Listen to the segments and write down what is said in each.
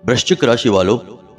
वृश्चिक राशि वालों,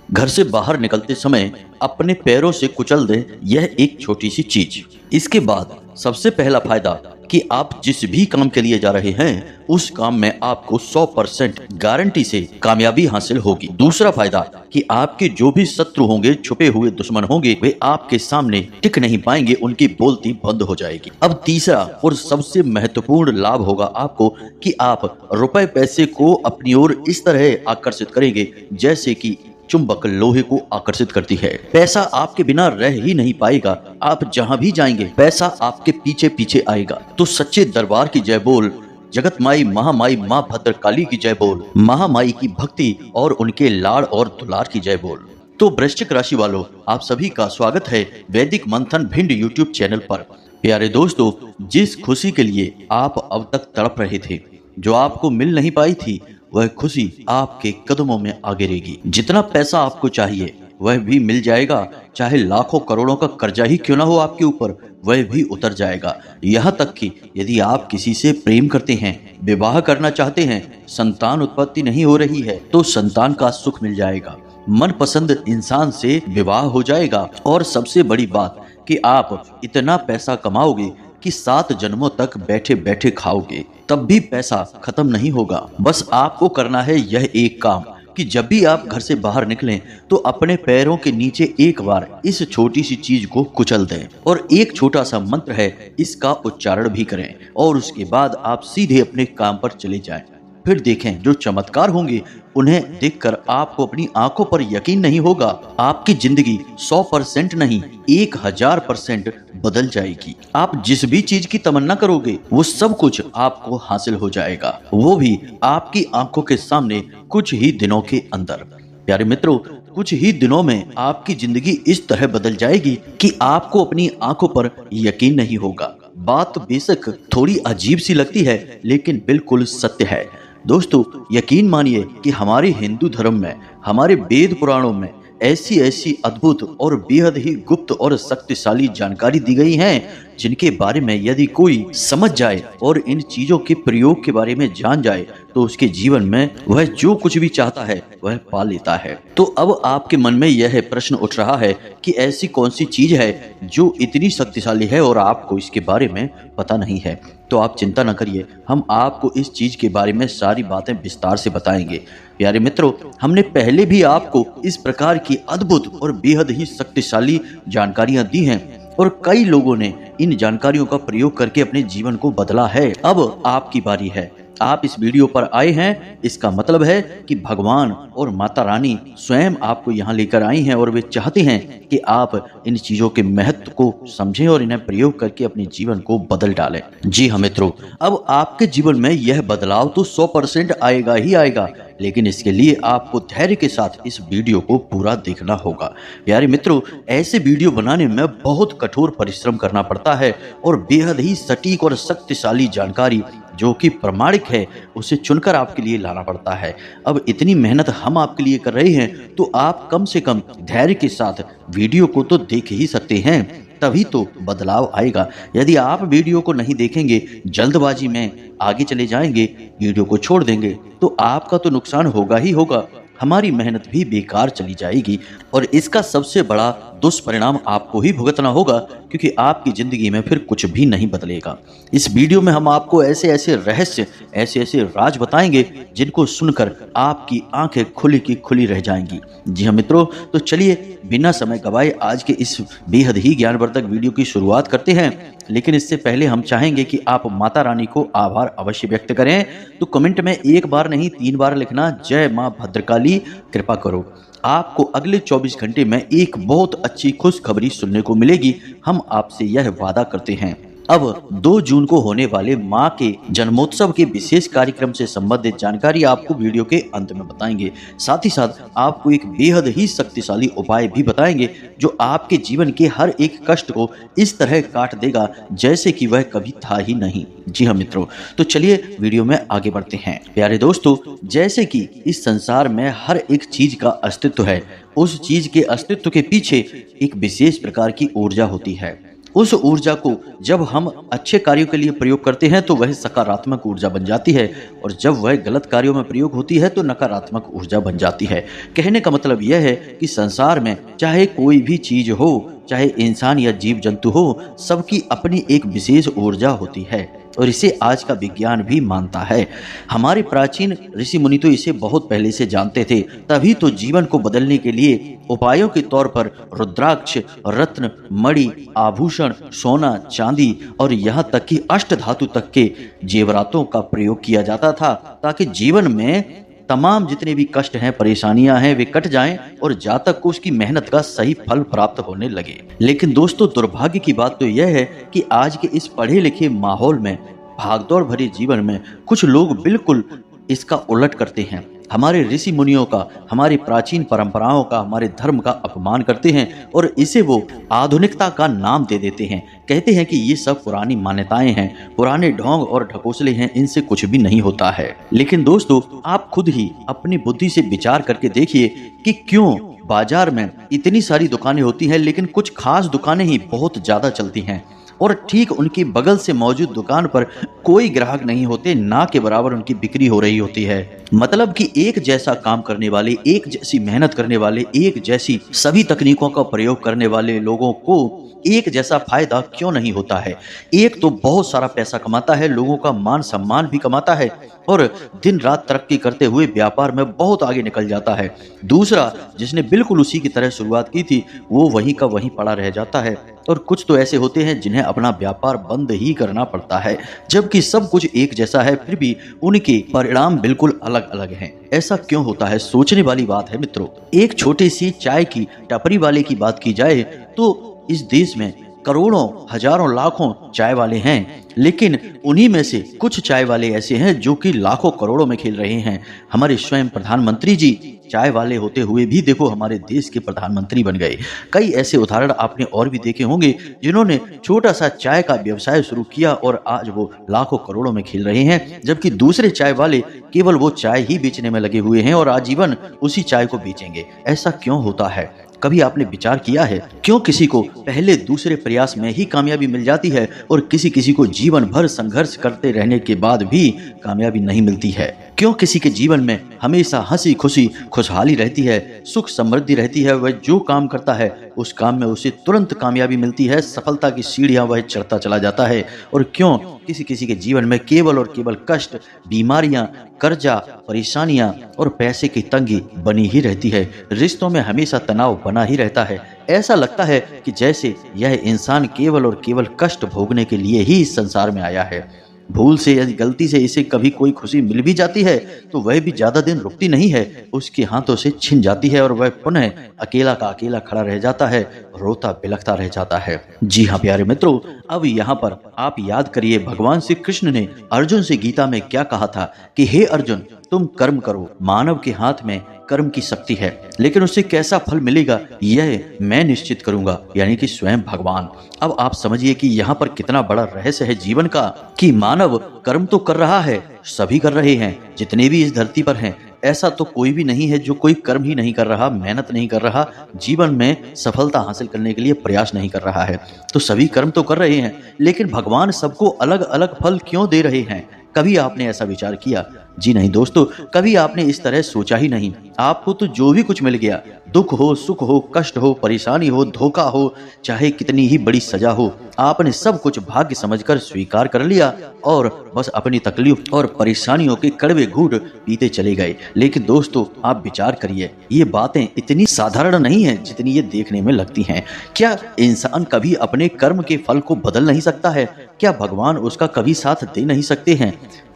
घर से बाहर निकलते समय अपने पैरों से कुचल दें यह एक छोटी सी चीज। इसके बाद सबसे पहला फायदा कि आप जिस भी काम के लिए जा रहे हैं उस काम में आपको 100% गारंटी से कामयाबी हासिल होगी। दूसरा फायदा कि आपके जो भी शत्रु होंगे, छुपे हुए दुश्मन होंगे, वे आपके सामने टिक नहीं पाएंगे, उनकी बोलती बंद हो जाएगी। अब तीसरा और सबसे महत्वपूर्ण लाभ होगा आपको कि आप रुपए पैसे को अपनी ओर इस तरह आकर्षित करेंगे जैसे कि चुंबक लोहे को आकर्षित करती है। पैसा आपके बिना रह ही नहीं पाएगा, आप जहां भी जाएंगे पैसा आपके पीछे पीछे आएगा। तो सच्चे दरबार की जय बोल, जगत माई महामाई माँ भद्रकाली की जय बोल, महामाई की भक्ति और उनके लाड़ और दुलार की जय बोल। तो वृश्चिक राशि वालों, आप सभी का स्वागत है वैदिक मंथन भिंड यूट्यूब चैनल पर। प्यारे दोस्तों, जिस खुशी के लिए आप अब तक तड़प रहे थे, जो आपको मिल नहीं पाई थी, वह खुशी आपके कदमों में आ गिरेगी। जितना पैसा आपको चाहिए वह भी मिल जाएगा, चाहे लाखों करोड़ों का कर्जा ही क्यों ना हो आपके ऊपर, वह भी उतर जाएगा। यहाँ तक कि यदि आप किसी से प्रेम करते हैं, विवाह करना चाहते हैं, संतान उत्पत्ति नहीं हो रही है, तो संतान का सुख मिल जाएगा, मनपसंद इंसान से विवाह हो जाएगा और सबसे बड़ी बात कि आप इतना पैसा कमाओगे कि 7 जन्मों तक बैठे बैठे खाओगे, तब भी पैसा खत्म नहीं होगा। बस आपको करना है यह एक काम कि जब भी आप घर से बाहर निकलें तो अपने पैरों के नीचे एक बार इस छोटी सी चीज को कुचल दें और एक छोटा सा मंत्र है, इसका उच्चारण भी करें और उसके बाद आप सीधे अपने काम पर चले जाएं। फिर देखें जो चमत्कार होंगे, उन्हें देखकर आपको अपनी आंखों पर यकीन नहीं होगा। आपकी जिंदगी 100% नहीं 1000% बदल जाएगी। आप जिस भी चीज की तमन्ना करोगे वो सब कुछ आपको हासिल हो जाएगा, वो भी आपकी आंखों के सामने कुछ ही दिनों के अंदर। प्यारे मित्रों, कुछ ही दिनों में आपकी जिंदगी इस तरह बदल जाएगी कि आपको अपनी आंखों पर यकीन नहीं होगा। बात बेशक थोड़ी अजीब सी लगती है, लेकिन बिल्कुल सत्य है। दोस्तों, यकीन मानिए कि हमारे हिंदू धर्म में, हमारे वेद पुराणों में ऐसी ऐसी अद्भुत और बेहद ही गुप्त और शक्तिशाली जानकारी दी गई हैं, जिनके बारे में यदि कोई समझ जाए और इन चीजों के प्रयोग के बारे में जान जाए तो उसके जीवन में वह जो कुछ भी चाहता है वह पा लेता है। तो अब आपके मन में यह प्रश्न उठ रहा है कि ऐसी कौन सी चीज है जो इतनी शक्तिशाली है और आपको इसके बारे में पता नहीं है। तो आप चिंता न करिए, हम आपको इस चीज के बारे में सारी बातें विस्तार से बताएंगे। प्यारे मित्रों, हमने पहले भी आपको इस प्रकार की अद्भुत और बेहद ही शक्तिशाली जानकारियां दी हैं और कई लोगों ने इन जानकारियों का प्रयोग करके अपने जीवन को बदला है। अब आपकी बारी है। आप इस वीडियो पर आए हैं, इसका मतलब है कि भगवान और माता रानी स्वयं आपको यहाँ लेकर आई हैं और वे चाहते हैं कि आप इन चीजों के महत्व को समझें और इन्हें प्रयोग करके अपने जीवन को बदल डालें। जी हाँ मित्रों, अब आपके जीवन में यह बदलाव तो 100% आएगा ही आएगा, लेकिन इसके लिए आपको धैर्य के साथ इस वीडियो को पूरा देखना होगा। प्यारे मित्रों, ऐसे वीडियो बनाने में बहुत कठोर परिश्रम करना पड़ता है और बेहद ही सटीक और शक्तिशाली जानकारी जो कि प्रमाणिक है उसे चुनकर आपके लिए लाना पड़ता है। अब इतनी मेहनत हम आपके लिए कर रहे हैं तो आप कम से कम धैर्य के साथ वीडियो को तो देख ही सकते हैं, तभी तो बदलाव आएगा। यदि आप वीडियो को नहीं देखेंगे, जल्दबाजी में आगे चले जाएंगे, वीडियो को छोड़ देंगे, तो आपका तो नुकसान होगा ही होगा, हमारी मेहनत भी बेकार चली जाएगी और इसका सबसे बड़ा दुष्परिणाम आपको ही भुगतना होगा, क्योंकि आपकी जिंदगी में फिर कुछ भी नहीं बदलेगा। इस वीडियो में हम आपको ऐसे ऐसे रहस्य, ऐसे ऐसे राज बताएंगे जिनको सुनकर आपकी आंखें खुली की खुली रह जाएंगी। जी हाँ मित्रों, तो चलिए बिना समय गवाए आज के इस बेहद ही ज्ञानवर्धक वीडियो की शुरुआत करते हैं। लेकिन इससे पहले हम चाहेंगे कि आप माता रानी को आभार अवश्य व्यक्त करें। तो कमेंट में एक बार नहीं 3 बार लिखना, जय माँ भद्रकाली कृपा करो। आपको अगले 24 घंटे में एक बहुत अच्छी खुशखबरी सुनने को मिलेगी, हम आपसे यह वादा करते हैं। अब 2 जून को होने वाले मां के जन्मोत्सव के विशेष कार्यक्रम से संबंधित जानकारी आपको वीडियो के अंत में बताएंगे। साथ ही साथ आपको एक बेहद ही शक्तिशाली उपाय भी बताएंगे जो आपके जीवन के हर एक कष्ट को इस तरह काट देगा जैसे कि वह कभी था ही नहीं। जी हाँ मित्रों, तो चलिए वीडियो में आगे बढ़ते हैं। प्यारे दोस्तों, जैसे कि इस संसार में हर एक चीज का अस्तित्व है, उस चीज के अस्तित्व के पीछे एक विशेष प्रकार की ऊर्जा होती है। उस ऊर्जा को जब हम अच्छे कार्यों के लिए प्रयोग करते हैं तो वह सकारात्मक ऊर्जा बन जाती है, और जब वह गलत कार्यों में प्रयोग होती है तो नकारात्मक ऊर्जा बन जाती है। कहने का मतलब यह है कि संसार में चाहे कोई भी चीज हो, चाहे इंसान या जीव जंतु हो, सबकी अपनी एक विशेष ऊर्जा होती है, और इसे आज का विज्ञान भी मानता है। हमारे प्राचीन ऋषि मुनि तो इसे बहुत पहले से जानते थे, तभी तो जीवन को बदलने के लिए उपायों के तौर पर रुद्राक्ष, रत्न, मणि, आभूषण, सोना, चांदी और यहाँ तक कि अष्ट धातु तक के जेवरातों का प्रयोग किया जाता था, ताकि जीवन में तमाम जितने भी कष्ट हैं, परेशानियां हैं, वे कट जाएं और जातक को उसकी मेहनत का सही फल प्राप्त होने लगे। लेकिन दोस्तों, दुर्भाग्य की बात तो यह है कि आज के इस पढ़े लिखे माहौल में, भागदौड़ भरे जीवन में कुछ लोग बिल्कुल इसका उलट करते हैं। हमारे ऋषि मुनियों का, हमारी प्राचीन परंपराओं का, हमारे धर्म का अपमान करते हैं और इसे वो आधुनिकता का नाम दे देते हैं। कहते हैं कि ये सब पुरानी मान्यताएं हैं, पुराने ढोंग और ढकोसले हैं, इनसे कुछ भी नहीं होता है। लेकिन दोस्तों, आप खुद ही अपनी बुद्धि से विचार करके देखिए कि क्यों बाजार में इतनी सारी दुकानें होती हैं लेकिन कुछ खास दुकानें ही बहुत ज्यादा चलती हैं, और ठीक उनकी बगल से मौजूद दुकान पर कोई ग्राहक नहीं होते, ना के बराबर उनकी बिक्री हो रही होती है। मतलब कि एक जैसा काम करने वाले, एक जैसी मेहनत करने वाले, एक जैसी सभी तकनीकों का प्रयोग करने वाले लोगों को एक जैसा फायदा क्यों नहीं होता है। एक तो बहुत सारा पैसा कमाता है, लोगों का मान सम्मान भी कमाता है और दिन रात तरक्की करते हुए व्यापार में बहुत आगे निकल जाता है। दूसरा, जिसने बिल्कुल उसी की तरह शुरुआत की थी, वो वहीं का वहीं पड़ा रह जाता है। और कुछ तो ऐसे होते हैं जिन्हें अपना व्यापार बंद ही करना पड़ता है, जबकि सब कुछ एक जैसा है, फिर भी उनके परिणाम बिल्कुल अलग अलग हैं। ऐसा क्यों होता है? सोचने वाली बात है मित्रों। एक छोटी सी चाय की टपरी वाले की बात की जाए तो इस देश में करोड़ों, हजारों, लाखों चाय वाले हैं, लेकिन उन्हीं में से कुछ चाय वाले ऐसे हैं जो कि लाखों करोड़ों में खेल रहे हैं। हमारे स्वयं प्रधानमंत्री जी चाय वाले होते हुए भी देखो हमारे देश के प्रधानमंत्री बन गए। कई ऐसे उदाहरण आपने और भी देखे होंगे जिन्होंने छोटा सा चाय का व्यवसाय शुरू किया और आज वो लाखों करोड़ों में खेल रहे हैं, जबकि दूसरे चाय वाले केवल वो चाय ही बेचने में लगे हुए हैं और आजीवन उसी चाय को बेचेंगे। ऐसा क्यों होता है? कभी आपने विचार किया है क्यों किसी को पहले दूसरे प्रयास में ही कामयाबी मिल जाती है और किसी किसी को जीवन भर संघर्ष करते रहने के बाद भी कामयाबी नहीं मिलती है? क्यों किसी के जीवन में हमेशा हंसी खुशी खुशहाली रहती है, सुख समृद्धि रहती है, वह जो काम करता है उस काम में उसे तुरंत कामयाबी मिलती है, सफलता की सीढ़ियां वह चढ़ता चला जाता है? और क्यों किसी किसी के जीवन में केवल और केवल कष्ट, बीमारियां, कर्जा, परेशानियां और पैसे की तंगी बनी ही रहती है? रिश्तों में हमेशा तनाव बना ही रहता है। ऐसा लगता है कि जैसे यह इंसान केवल और केवल कष्ट भोगने के लिए ही इस संसार में आया है। भूल से या गलती से इसे कभी कोई खुशी मिल भी जाती है तो वह भी ज्यादा दिन रुकती नहीं है, उसके हाथों से छिन जाती है और वह पुनः अकेला का अकेला खड़ा रह जाता है, रोता बिलखता रह जाता है। जी हाँ प्यारे मित्रों, अब यहाँ पर आप याद करिए भगवान श्री कृष्ण ने अर्जुन से गीता में क्या कहा था कि हे अर्जुन, तुम कर्म करो, मानव के हाथ में कर्म की शक्ति है, लेकिन उससे कैसा फल मिलेगा यह मैं निश्चित करूंगा, यानी कि स्वयं भगवान। अब आप समझिए कि यहाँ पर कितना बड़ा रहस्य है जीवन का कि मानव कर्म तो कर रहा है, सभी कर रहे हैं, जितने भी इस धरती पर हैं। ऐसा तो कोई भी नहीं है जो कोई कर्म ही नहीं कर रहा, मेहनत नहीं कर रहा, जीवन में सफलता हासिल करने के लिए प्रयास नहीं कर रहा है। तो सभी कर्म तो कर रहे हैं, लेकिन भगवान सबको अलग अलग फल क्यों दे रहे हैं? कभी आपने ऐसा विचार किया? जी नहीं दोस्तों, कभी आपने इस तरह सोचा ही नहीं। आपको तो जो भी कुछ मिल गया, दुख हो, सुख हो, कष्ट हो, परेशानी हो, धोखा हो, चाहे कितनी ही बड़ी सजा हो, आपने सब कुछ भाग्य समझकर स्वीकार कर लिया और बस अपनी तकलीफ और परेशानियों के कड़वे घूंट पीते चले गए। लेकिन दोस्तों आप विचार करिए, ये बातें इतनी साधारण नहीं है जितनी ये देखने में लगती हैं। क्या इंसान कभी अपने कर्म के फल को बदल नहीं सकता है? क्या भगवान उसका कभी साथ दे नहीं सकते हैं?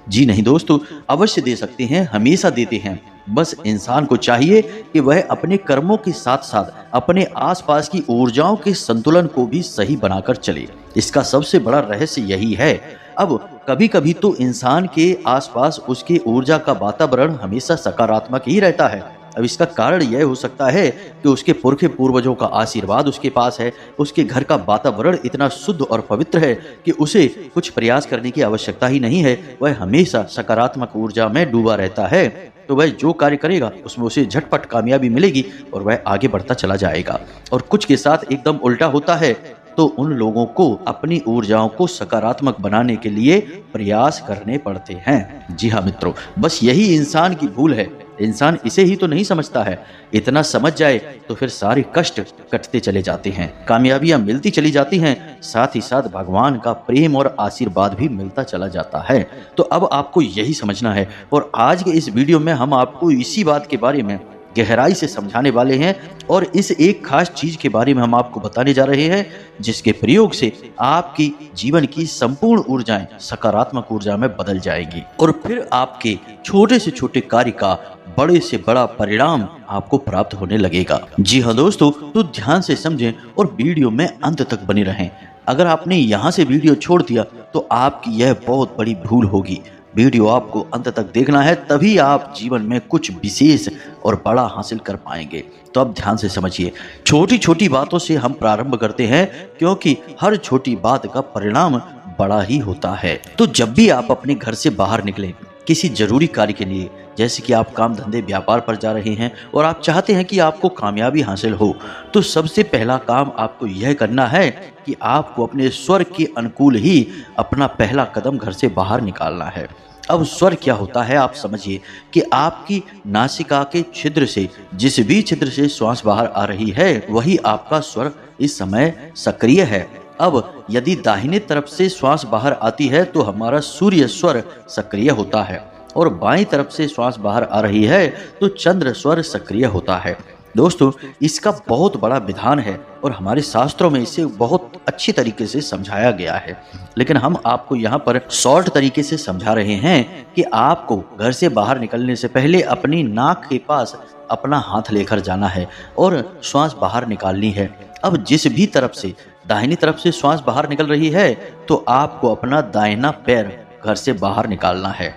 जी नहीं दोस्तों, अवश्य दे सकते हैं, हमेशा देते हैं। बस इंसान को चाहिए कि वह अपने कर्मों के साथ साथ अपने आसपास की ऊर्जाओं के संतुलन को भी सही बनाकर चले। इसका सबसे बड़ा रहस्य यही है। अब कभी कभी तो इंसान के आसपास उसके ऊर्जा का वातावरण हमेशा सकारात्मक ही रहता है। अब इसका कारण यह हो सकता है कि उसके पुरखे पूर्वजों का आशीर्वाद उसके पास है, उसके घर का वातावरण इतना शुद्ध और पवित्र है कि उसे कुछ प्रयास करने की आवश्यकता ही नहीं है, वह हमेशा सकारात्मक ऊर्जा में डूबा रहता है। तो वह जो कार्य करेगा उसमें उसे झटपट कामयाबी मिलेगी और वह आगे बढ़ता चला जाएगा। और कुछ के साथ एकदम उल्टा होता है, तो उन लोगों को अपनी ऊर्जाओं को सकारात्मक बनाने के लिए प्रयास करने पड़ते हैं। जी हाँ मित्रों, बस यही इंसान की भूल है। इंसान इसे ही तो नहीं समझता है। इतना समझ जाए तो फिर सारे कष्ट कटते चले जाते हैं, कामयाबियां मिलती चली जाती हैं, साथ ही साथ भगवान का प्रेम और आशीर्वाद भी मिलता चला जाता है। तो अब आपको यही समझना है, और आज के इस वीडियो में हम आपको इसी बात के बारे में गहराई से समझाने वाले हैं, और इस एक खास चीज के बारे में हम आपको बताने जा रहे हैं, जिसके प्रयोग से आपकी जीवन की संपूर्ण ऊर्जाएं सकारात्मक ऊर्जा में बदल जाएगी, और फिर आपके छोटे से छोटे कार्य का बड़े से बड़ा परिणाम आपको प्राप्त होने लगेगा। जी हाँ दोस्तों, तो ध्यान से समझें और वीडियो में अंत तक बने रहें। अगर आपने यहाँ से वीडियो छोड़ दिया तो आपकी यह बहुत बड़ी भूल होगी। वीडियो आपको अंत तक देखना है, तभी आप जीवन में कुछ विशेष और बड़ा हासिल कर पाएंगे। तो अब ध्यान से समझिए। छोटी छोटी बातों से हम प्रारंभ करते हैं, क्योंकि हर छोटी बात का परिणाम बड़ा ही होता है। तो जब भी आप अपने घर से बाहर निकलें किसी जरूरी कार्य के लिए, जैसे कि आप काम धंधे व्यापार पर जा रहे हैं और आप चाहते हैं कि आपको कामयाबी हासिल हो, तो सबसे पहला काम आपको यह करना है कि आपको अपने स्वर के अनुकूल ही अपना पहला कदम घर से बाहर निकालना है। अब स्वर क्या होता है आप समझिए कि आपकी नासिका के छिद्र से, जिस भी छिद्र से श्वास बाहर आ रही है, वही आपका स्वर इस समय सक्रिय है। अब यदि दाहिने तरफ से श्वास बाहर आती है तो हमारा सूर्य स्वर सक्रिय होता है, और बाईं तरफ से श्वास बाहर आ रही है तो चंद्र स्वर सक्रिय होता है। दोस्तों, इसका बहुत बड़ा विधान है और हमारे शास्त्रों में इसे बहुत अच्छी तरीके से समझाया गया है, लेकिन हम आपको यहाँ पर शॉर्ट तरीके से समझा रहे हैं कि आपको घर से बाहर निकलने से पहले अपनी नाक के पास अपना हाथ लेकर जाना है और श्वास बाहर निकालनी है। अब जिस भी तरफ से, दाहिनी तरफ से श्वास बाहर निकल रही है तो आपको अपना दाहिना पैर घर से बाहर निकालना है,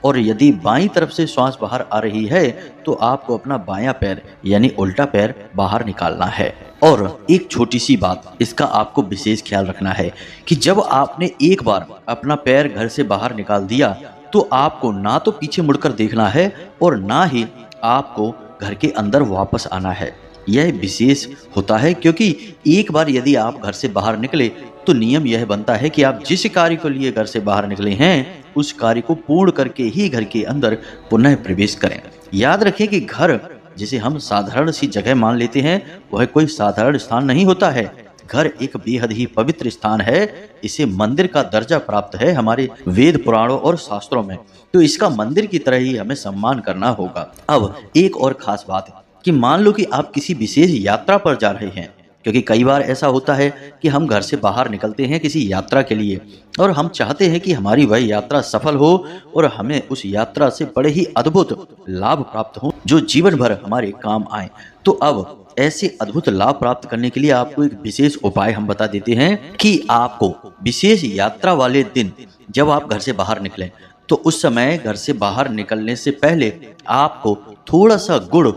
और यदि बाईं तरफ से श्वास बाहर आ रही है तो आपको अपना बायां पैर यानी उल्टा पैर बाहर निकालना है। और एक छोटी सी बात, इसका आपको विशेष ख्याल रखना है कि जब आपने एक बार अपना पैर घर से बाहर निकाल दिया तो आपको ना तो पीछे मुड़कर देखना है और ना ही आपको घर के अंदर वापस आना है। यह विशेष होता है क्योंकि एक बार यदि आप घर से बाहर निकले तो नियम यह बनता है कि आप जिस कार्य को लिए घर से बाहर निकले हैं उस कार्य को पूर्ण करके ही घर के अंदर पुनः प्रवेश करें। याद रखें कि घर, जिसे हम साधारण सी जगह मान लेते हैं, वह कोई साधारण स्थान नहीं होता है। घर एक बेहद ही पवित्र स्थान है। इसे मंदिर का दर्जा प्राप्त है हमारे वेद पुराणों और शास्त्रों में, तो इसका मंदिर की तरह ही हमें सम्मान करना होगा। अब एक और खास बात है कि मान लो कि आप किसी विशेष यात्रा पर जा रहे हैं, क्योंकि कई बार ऐसा होता है कि हम घर से बाहर निकलते हैं किसी यात्रा के लिए और हम चाहते हैं कि हमारी वह यात्रा सफल हो और हमें उस यात्रा से बड़े ही अद्भुत लाभ प्राप्त हो जो जीवन भर हमारे काम आए। तो अब ऐसे अद्भुत लाभ प्राप्त करने के लिए आपको एक विशेष उपाय हम बता देते हैं कि आपको विशेष यात्रा वाले दिन जब आप घर से बाहर निकलें तो उस समय घर से बाहर निकलने से पहले आपको थोड़ा सा गुड़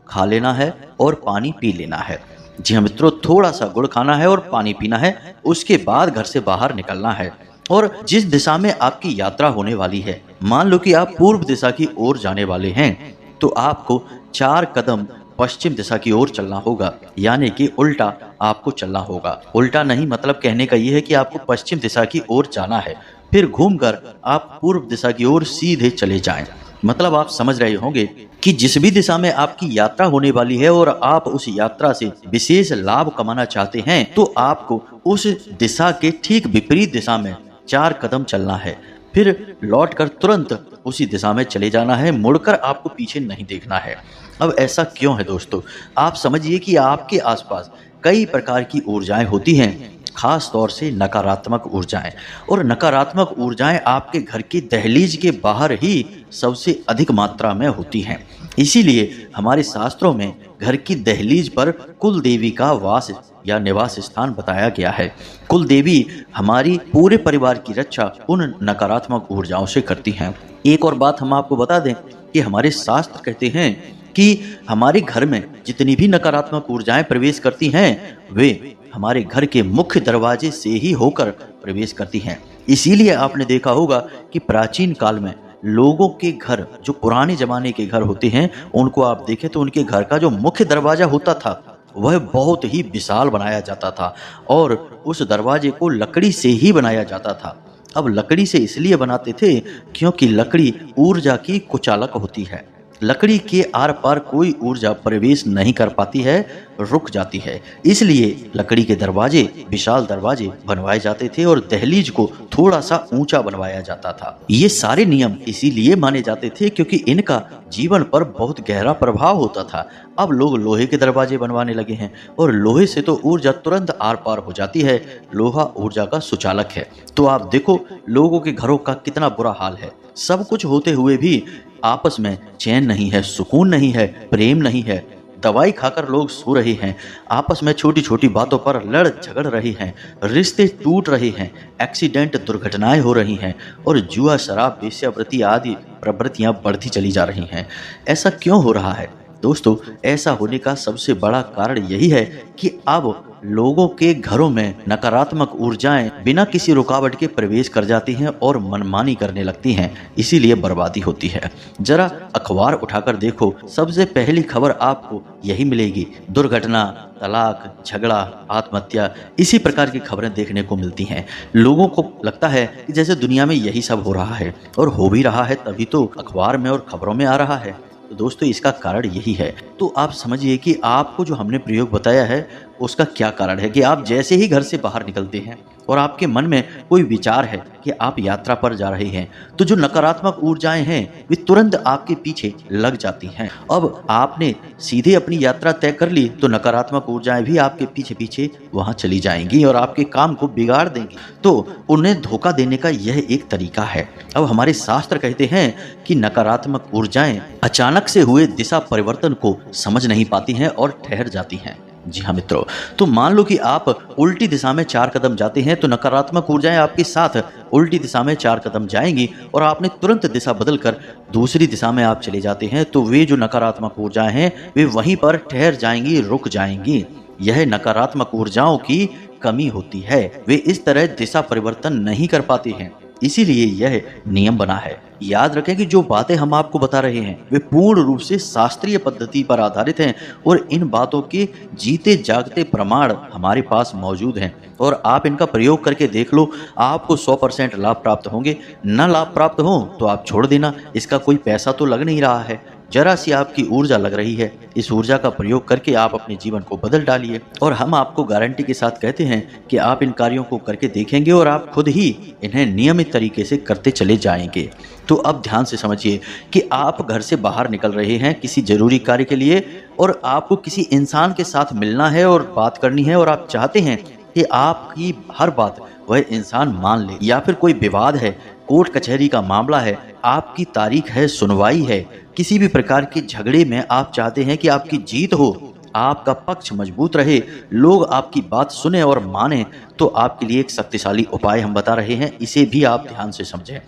खा लेना है और पानी पी लेना है। जी हाँ मित्रों, थोड़ा सा गुड़ खाना है और पानी पीना है। उसके बाद घर से बाहर निकलना है और जिस दिशा में आपकी यात्रा होने वाली है, मान लो कि आप पूर्व दिशा की ओर जाने वाले हैं, तो आपको 4 कदम पश्चिम दिशा की ओर चलना होगा, यानी कि उल्टा आपको चलना होगा। उल्टा नहीं, मतलब कहने का यह है कि आपको पश्चिम दिशा की ओर जाना है, फिर घूमकर आप पूर्व दिशा की ओर सीधे चले जाएं। मतलब आप समझ रहे होंगे कि जिस भी दिशा में आपकी यात्रा होने वाली है और आप उस यात्रा से विशेष लाभ कमाना चाहते हैं, तो आपको उस दिशा के ठीक विपरीत दिशा में 4 कदम चलना है, फिर लौटकर तुरंत उसी दिशा में चले जाना है, मुड़कर आपको पीछे नहीं देखना है। अब ऐसा क्यों है दोस्तों? आप समझिए कि आपके आसपास कई प्रकार की ऊर्जाएं होती हैं, खास तौर से नकारात्मक ऊर्जाएं, और नकारात्मक ऊर्जाएं आपके घर की दहलीज के बाहर ही सबसे अधिक मात्रा में होती हैं। इसीलिए हमारे शास्त्रों में घर की दहलीज पर कुल देवी का वास या निवास स्थान बताया गया है। कुल देवी हमारी पूरे परिवार की रक्षा उन नकारात्मक ऊर्जाओं से करती हैं। एक और बात हम आपको बता दें कि हमारे शास्त्र कहते हैं कि हमारे घर में जितनी भी नकारात्मक ऊर्जाएं प्रवेश करती हैं, वे हमारे घर के मुख्य दरवाजे से ही होकर प्रवेश करती हैं। इसीलिए आपने देखा होगा कि प्राचीन काल में लोगों के घर, जो पुराने जमाने के घर होते हैं, उनको आप देखें तो उनके घर का जो मुख्य दरवाजा होता था वह बहुत ही विशाल बनाया जाता था और उस दरवाजे को लकड़ी से ही बनाया जाता था। अब लकड़ी से इसलिए बनाते थे क्योंकि लकड़ी ऊर्जा की कुचालक होती है। लकड़ी के आर पार कोई ऊर्जा प्रवेश नहीं कर पाती है, रुक जाती है। इसलिए लकड़ी के दरवाजे, विशाल दरवाजे बनवाए जाते थे और दहलीज को थोड़ा सा ऊंचा बनवाया जाता था। ये सारे नियम इसीलिए माने जाते थे क्योंकि इनका जीवन पर बहुत गहरा प्रभाव होता था। अब लोग लोहे के दरवाजे बनवाने लगे हैं और लोहे से तो ऊर्जा तुरंत आर पार हो जाती है। लोहा ऊर्जा का सुचालक है। तो आप देखो लोगों के घरों का कितना बुरा हाल है। सब कुछ होते हुए भी आपस में चैन नहीं है, सुकून नहीं है, प्रेम नहीं है। दवाई खाकर लोग सो रहे हैं, आपस में छोटी छोटी बातों पर लड़ झगड़ रहे हैं, रिश्ते टूट रहे हैं, एक्सीडेंट, दुर्घटनाएं हो रही हैं और जुआ, शराब, वेश्यावृत्ति आदि प्रवृत्तियां बढ़ती चली जा रही हैं। ऐसा क्यों हो रहा है दोस्तों? ऐसा होने का सबसे बड़ा कारण यही है कि अब लोगों के घरों में नकारात्मक ऊर्जाएं बिना किसी रुकावट के प्रवेश कर जाती हैं और मनमानी करने लगती हैं। इसीलिए बर्बादी होती है। जरा अखबार उठाकर देखो, सबसे पहली खबर आपको यही मिलेगी। दुर्घटना, तलाक, झगड़ा, आत्महत्या, इसी प्रकार की खबरें देखने को मिलती हैं। लोगों को लगता है कि जैसे दुनिया में यही सब हो रहा है और हो भी रहा है, तभी तो अखबार में और खबरों में आ रहा है। तो दोस्तों इसका कारण यही है। तो आप समझिए कि आपको जो हमने प्रयोग बताया है उसका क्या कारण है कि आप जैसे ही घर से बाहर निकलते हैं और आपके मन में कोई विचार है कि आप यात्रा पर जा रहे हैं, तो जो नकारात्मक ऊर्जाएं हैं वे तुरंत आपके पीछे लग जाती हैं। अब आपने सीधे अपनी यात्रा तय कर ली तो नकारात्मक ऊर्जाएं भी आपके पीछे पीछे वहां चली जाएंगी और आपके काम को बिगाड़ देंगी। तो उन्हें धोखा देने का यह एक तरीका है। अब हमारे शास्त्र कहते हैं कि नकारात्मक ऊर्जाएं अचानक से हुए दिशा परिवर्तन को समझ नहीं पाती हैं और ठहर जाती हैं। जी हाँ मित्रों, तो मान लो कि आप उल्टी दिशा में 4 कदम जाते हैं तो नकारात्मक ऊर्जाएं आपके साथ उल्टी दिशा में 4 कदम जाएंगी और आपने तुरंत दिशा बदलकर दूसरी दिशा में आप चले जाते हैं तो वे जो नकारात्मक ऊर्जाएं हैं वे वहीं पर ठहर जाएंगी, रुक जाएंगी। यह नकारात्मक ऊर्जाओं की कमी होती है। वे इस तरह दिशा परिवर्तन नहीं कर पाती हैं। इसीलिए यह नियम बना है। याद रखें कि जो बातें हम आपको बता रहे हैं वे पूर्ण रूप से शास्त्रीय पद्धति पर आधारित हैं और इन बातों के जीते जागते प्रमाण हमारे पास मौजूद हैं और आप इनका प्रयोग करके देख लो, आपको 100% लाभ प्राप्त होंगे। न लाभ प्राप्त हो तो आप छोड़ देना, इसका कोई पैसा तो लग नहीं रहा है। जरा सी आपकी ऊर्जा लग रही है, इस ऊर्जा का प्रयोग करके आप अपने जीवन को बदल डालिए और हम आपको गारंटी के साथ कहते हैं कि आप इन कार्यों को करके देखेंगे और आप खुद ही इन्हें नियमित तरीके से करते चले जाएंगे। तो अब ध्यान से समझिए कि आप घर से बाहर निकल रहे हैं किसी जरूरी कार्य के लिए और आपको किसी इंसान के साथ मिलना है और बात करनी है और आप चाहते हैं कि आपकी हर बात वह इंसान मान ले, या फिर कोई विवाद है, कोर्ट कचहरी का मामला है, आपकी तारीख है, सुनवाई है, किसी भी प्रकार के झगड़े में आप चाहते हैं कि आपकी जीत हो, आपका पक्ष मजबूत रहे, लोग आपकी बात सुने और माने, तो आपके लिए एक शक्तिशाली उपाय हम बता रहे हैं। इसे भी आप ध्यान से समझें।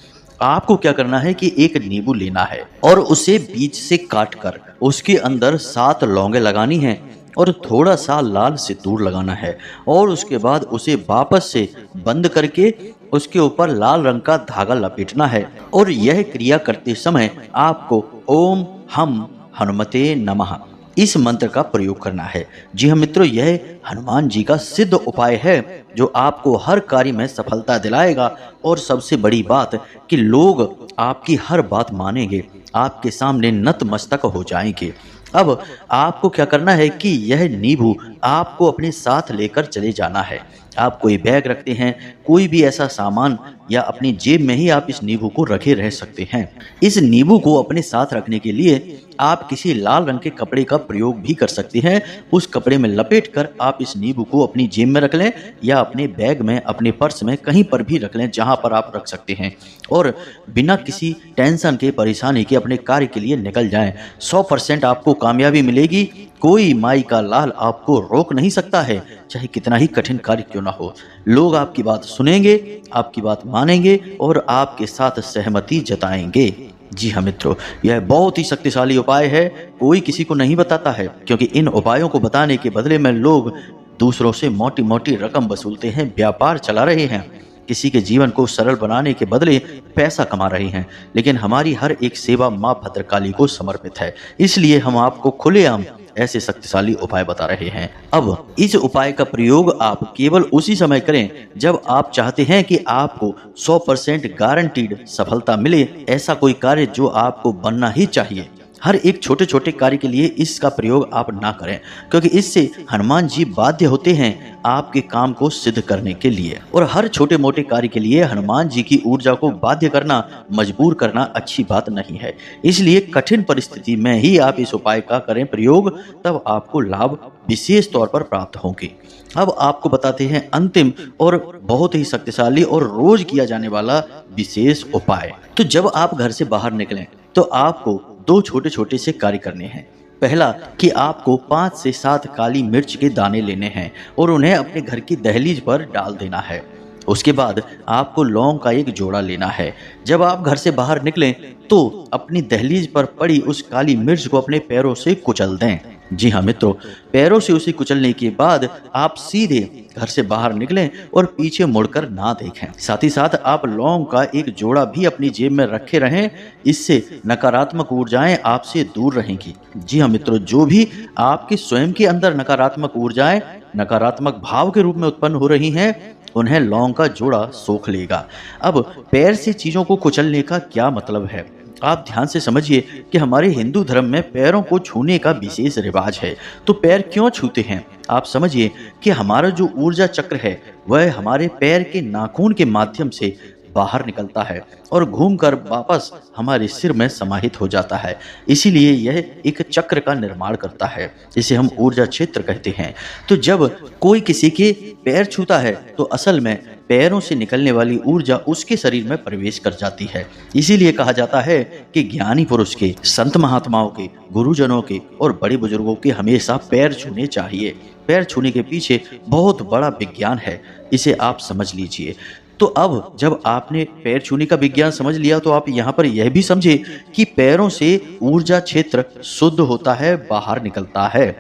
आपको क्या करना है कि एक नींबू लेना है और उसे बीच से काट कर उसके अंदर 7 लौंगे लगानी हैं और थोड़ा सा लाल सिंदूर लगाना है और उसके बाद उसे वापस से बंद करके उसके ऊपर लाल रंग का धागा लपेटना है और यह क्रिया करते समय आपको ओम हम हनुमते नमः इस मंत्र का प्रयोग करना है। जी हाँ मित्रों, यह हनुमान जी का सिद्ध उपाय है जो आपको हर कार्य में सफलता दिलाएगा और सबसे बड़ी बात कि लोग आपकी हर बात मानेंगे, आपके सामने नतमस्तक हो जाएंगे। अब आपको क्या करना है कि यह नींबू आपको अपने साथ लेकर चले जाना है। आप कोई बैग रखते हैं, कोई भी ऐसा सामान, या अपनी जेब में ही आप इस नींबू को रखे रह सकते हैं। इस नींबू को अपने साथ रखने के लिए आप किसी लाल रंग के कपड़े का प्रयोग भी कर सकते हैं। उस कपड़े में लपेटकर आप इस नींबू को अपनी जेब में रख लें या अपने बैग में, अपने पर्स में, कहीं पर भी रख लें जहां पर आप रख सकते हैं और बिना किसी टेंशन के, परेशानी के अपने कार्य के लिए निकल जाएं। 100% आपको कामयाबी मिलेगी। कोई माई का लाल आपको रोक नहीं सकता है, चाहे कितना ही कठिन कार्य क्यों ना हो। लोग आपकी बात सुनेंगे, आपकी बात मानेंगे और आपके साथ सहमति जताएंगे। जी हाँ मित्रों, यह बहुत ही शक्तिशाली उपाय है। कोई किसी को नहीं बताता है क्योंकि इन उपायों को बताने के बदले में लोग दूसरों से मोटी मोटी रकम वसूलते हैं, व्यापार चला रहे हैं। किसी के जीवन को सरल बनाने के बदले पैसा कमा रहे हैं, लेकिन हमारी हर एक सेवा माँ भद्रकाली को समर्पित है। इसलिए हम आपको खुलेआम ऐसे शक्तिशाली उपाय बता रहे हैं। अब इस उपाय का प्रयोग आप केवल उसी समय करें जब आप चाहते हैं कि आपको 100% गारंटीड सफलता मिले। ऐसा कोई कार्य जो आपको बनना ही चाहिए। हर एक छोटे छोटे कार्य के लिए इसका प्रयोग आप ना करें, क्योंकि इससे हनुमान जी बाध्य होते हैं आपके काम को सिद्ध करने के लिए। और हर छोटे मोटे कार्य के लिए हनुमान जी की ऊर्जा को बाध्य करना, मजबूर करना अच्छी बात नहीं है। इसलिए कठिन परिस्थिति में ही आप इस उपाय का करें प्रयोग, तब आपको लाभ विशेष तौर पर प्राप्त होंगे। अब आपको बताते हैं अंतिम और बहुत ही शक्तिशाली और रोज किया जाने वाला विशेष उपाय। तो जब आप घर से बाहर निकलें तो आपको 2 छोटे छोटे से कार्य करने हैं। पहला कि आपको 5 से 7 काली मिर्च के दाने लेने हैं और उन्हें अपने घर की दहलीज पर डाल देना है। उसके बाद आपको लौंग का एक जोड़ा लेना है। जब आप घर से बाहर निकलें तो अपनी दहलीज पर पड़ी उस काली मिर्च को अपने पैरों से कुचल दें। जी हाँ मित्रों, पैरों से उसे कुचलने के बाद आप सीधे घर से बाहर निकलें और पीछे मुड़कर ना देखें। साथ ही साथ आप लौंग का एक जोड़ा भी अपनी जेब में रखे रहें। इससे नकारात्मक ऊर्जाएं आपसे दूर रहेंगी। जी हाँ मित्रों, जो भी आपके स्वयं के अंदर नकारात्मक ऊर्जाएं नकारात्मक भाव के रूप में उत्पन्न हो रही हैं, उन्हें लौंग का जोड़ा सोख लेगा। अब पैर से चीजों को कुचलने का क्या मतलब है? आप ध्यान से समझिए कि हमारे हिंदू धर्म में पैरों को छूने का विशेष रिवाज है। तो पैर क्यों छूते हैं? आप समझिए कि हमारा जो ऊर्जा चक्र है वह हमारे पैर के नाखून के माध्यम से बाहर निकलता है और घूमकर वापस हमारे सिर में समाहित हो जाता है। इसीलिए यह एक चक्र का निर्माण करता है, जिसे हम ऊर्जा क्षेत्र कहते हैं। तो जब कोई किसी के पैर छूता है तो असल में पैरों से निकलने वाली ऊर्जा उसके शरीर में प्रवेश कर जाती है। इसीलिए कहा जाता है कि ज्ञानी पुरुष के, संत महात्माओं के, गुरुजनों के और बड़े बुजुर्गों के हमेशा पैर छूने चाहिए। पैर छूने के पीछे बहुत बड़ा विज्ञान है, इसे आप समझ लीजिए। तो अब जब आपने पैर छूने का विज्ञान समझ लिया तो आप यहाँ पर यह भी समझे कि पैरों से ऊर्जा क्षेत्र शुद्ध होता है, बाहर निकलता है।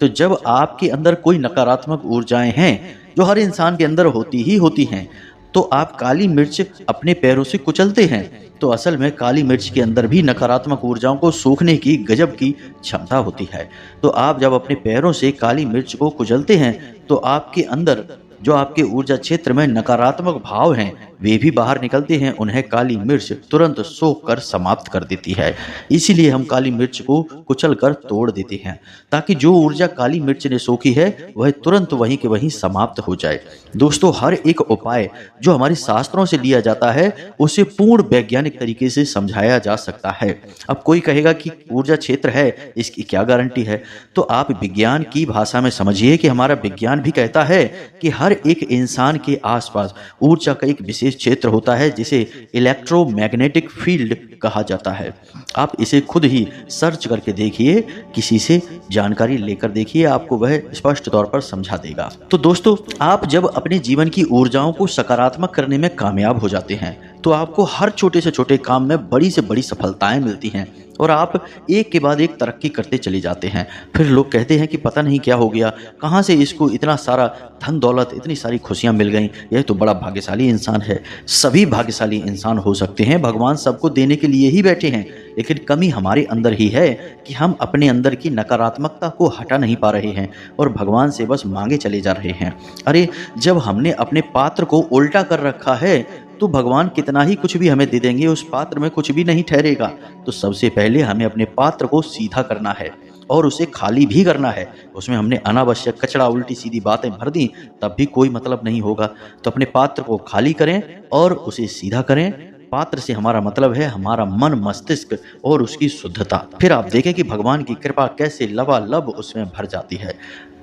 तो जब आपके अंदर कोई नकारात्मक ऊर्जाएं हैं, जो हर इंसान के अंदर होती ही होती हैं, तो आप काली मिर्च अपने पैरों से कुचलते हैं, तो असल में काली मिर्च के अंदर भी नकारात्मक ऊर्जाओं को सोखने की गजब की क्षमता होती है। तो आप जब अपने पैरों से काली मिर्च को कुचलते हैं तो आपके अंदर जो आपके ऊर्जा क्षेत्र में नकारात्मक भाव हैं वे भी बाहर निकलते हैं। उन्हें काली मिर्च तुरंत सोख कर समाप्त कर देती है। इसीलिए हम काली मिर्च को कुचल कर तोड़ देते हैं, ताकि जो ऊर्जा काली मिर्च ने सोखी है वह तुरंत वहीं के वहीं समाप्त हो जाए। दोस्तों, हर एक उपाय जो हमारे शास्त्रों से लिया जाता है उसे पूर्ण वैज्ञानिक तरीके से समझाया जा सकता है। अब कोई कहेगा कि ऊर्जा क्षेत्र है, इसकी क्या गारंटी है? तो आप विज्ञान की भाषा में समझिए कि हमारा विज्ञान भी कहता है कि हर एक इंसान के आसपास ऊर्जा का एक विशेष क्षेत्र होता है, जिसे इलेक्ट्रोमैग्नेटिक फील्ड कहा जाता है। आप इसे खुद ही सर्च करके देखिए, किसी से जानकारी लेकर देखिए, आपको वह स्पष्ट तौर पर समझा देगा। तो दोस्तों, आप जब अपने जीवन की ऊर्जाओं को सकारात्मक करने में कामयाब हो जाते हैं तो आपको हर छोटे से छोटे काम में बड़ी से बड़ी सफलताएं मिलती हैं और आप एक के बाद एक तरक्की करते चले जाते हैं। फिर लोग कहते हैं कि पता नहीं क्या हो गया, कहाँ से इसको इतना सारा धन दौलत, इतनी सारी खुशियां मिल गईं, यह तो बड़ा भाग्यशाली इंसान है। सभी भाग्यशाली इंसान हो सकते हैं, भगवान सबको देने के लिए ही बैठे हैं, लेकिन कमी हमारे अंदर ही है कि हम अपने अंदर की नकारात्मकता को हटा नहीं पा रहे हैं और भगवान से बस मांगे चले जा रहे हैं। अरे, जब हमने अपने पात्र को उल्टा कर रखा है तो भगवान कितना ही कुछ भी हमें दे देंगे, उस पात्र में कुछ भी नहीं ठहरेगा। तो सबसे पहले हमें अपने पात्र को सीधा करना है और उसे खाली भी करना है। उसमें हमने अनावश्यक कचरा, उल्टी सीधी बातें भर दी तब भी कोई मतलब नहीं होगा। तो अपने पात्र को खाली करें और उसे सीधा करें। पात्र से हमारा मतलब है हमारा मन, मस्तिष्क और उसकी शुद्धता। फिर आप देखें कि भगवान की कृपा कैसे लबालब उसमें भर जाती है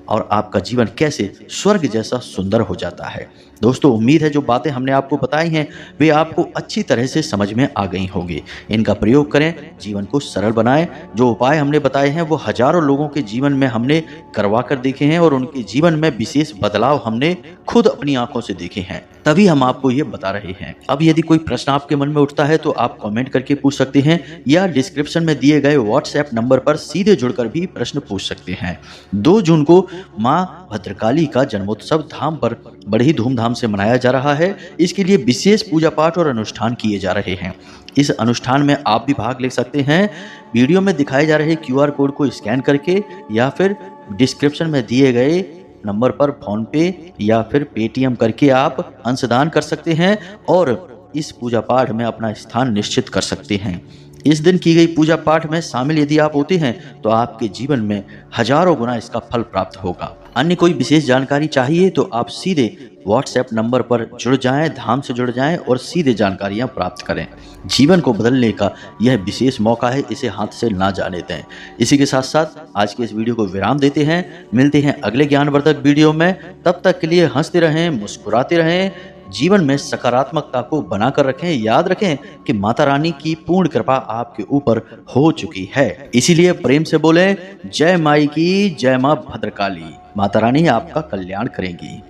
और आपका जीवन कैसे स्वर्ग जैसा सुंदर हो जाता है। दोस्तों, उम्मीद है जो बातें हमने आपको बताई हैं वे आपको अच्छी तरह से समझ में आ गई होंगी। इनका प्रयोग करें, जीवन को सरल बनाएं। जो उपाय हमने बताए हैं वो हजारों लोगों के जीवन में हमने करवा कर देखे हैं और उनके जीवन में विशेष बदलाव हमने खुद अपनी आंखों से देखे हैं, तभी हम आपको ये बता रहे हैं। अब यदि कोई प्रश्न आपके मन में उठता है तो आप कमेंट करके पूछ सकते हैं या डिस्क्रिप्शन में दिए गए व्हाट्सएप नंबर पर सीधे जुड़कर भी प्रश्न पूछ सकते हैं। 2 जून को माँ भद्रकाली का जन्मोत्सव धाम पर बड़ी ही धूमधाम से मनाया जा रहा है। इसके लिए विशेष पूजा पाठ और अनुष्ठान किए जा रहे हैं। इस अनुष्ठान में आप भी भाग ले सकते हैं। वीडियो में दिखाए जा रहे QR कोड को स्कैन करके या फिर डिस्क्रिप्शन में दिए गए नंबर पर फोन पे या फिर पेटीएम करके आप अंशदान कर सकते हैं और इस पूजा पाठ में अपना स्थान निश्चित कर सकते हैं। इस दिन की गई पूजा पाठ में शामिल यदि आप होते हैं तो आपके जीवन में हजारों गुना इसका फल प्राप्त होगा। अन्य कोई विशेष जानकारी चाहिए तो आप सीधे WhatsApp नंबर पर जुड़ जाएं, धाम से जुड़ जाएं और सीधे जानकारियां प्राप्त करें। जीवन को बदलने का यह विशेष मौका है, इसे हाथ से ना जाने दें। इसी के साथ साथ आज के इस वीडियो को विराम देते हैं। मिलते हैं अगले ज्ञानवर्धक वीडियो में। तब तक के लिए हंसते रहें, मुस्कुराते रहें, जीवन में सकारात्मकता को बनाकर रखें। याद रखें कि माता रानी की पूर्ण कृपा आपके ऊपर हो चुकी है। इसीलिए प्रेम से बोलें, जय माई की, जय मां भद्रकाली। माता रानी आपका कल्याण करेंगी।